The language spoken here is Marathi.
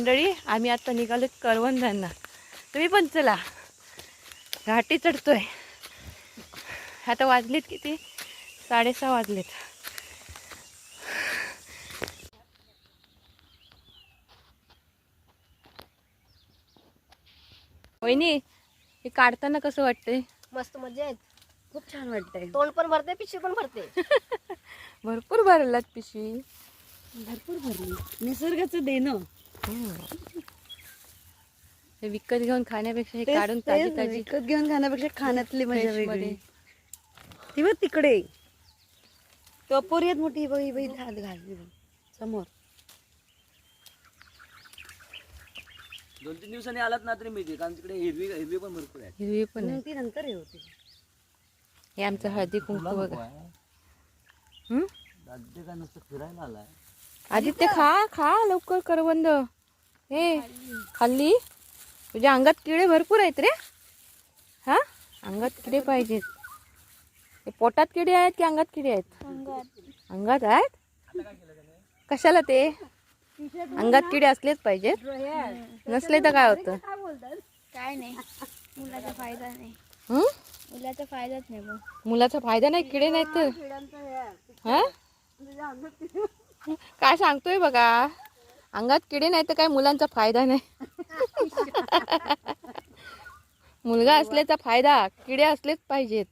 मंडळी, आम्ही आता निघालो करवंदांना. तुम्ही पण चला, घाटी चढतोय. आता वाजलेत किती? 6:30 वाजलेत. वहिनी, हे काढताना कसं वाटतंय? मस्त मजा आहे. खूप छान वाटतंय. तोंड पण भरते, पिशवी पण भरते. भरपूर भरलात पिशवी. भरपूर भरली. निसर्गाचं देणं. हे विकत घेऊन खाण्यापेक्षा हे काढून ताजी ताजी विकत घेऊन खाण्यापेक्षा खाण्यातली मजा फ्रेश वेगळी. मध्ये. ती बघ तिकडे टपोरी मोठी बाई बाई घालली समोर. 2-3 दिवसांनी आलात ना तरी मिळते, कारण तिकडे हिरवी पण भरपूर आहे. हिरवी पण आहे. ती नंतर हे होती. हे आमचं हळदी कुंकू बघा. दादा काय नुसतं फिरायला आलाय. आदित्य खा खा लवकर करवंद. हे खाल्ली? तुझ्या अंगात किडे भरपूर आहेत रे. हा, अंगात किडे पाहिजेत. हे पोटात किडे आहेत की अंगात किडे आहेत? अंगात आहेत. कशाला ते? अंगात किडे असलेच पाहिजेत, नसले तर काय होतं? काय नाही, मुलाचा फायदा नाही. हं? मुलाचा फायदाच नाही मग. मुलाचा फायदा नाही, किडे नाहीत तर. हा, काय सांगतोय बघा. अंगात किडे नाही तर काय मुलांचा फायदा नाही. मुलगा असल्याचा फायदा, किडे असलेच पाहिजेत.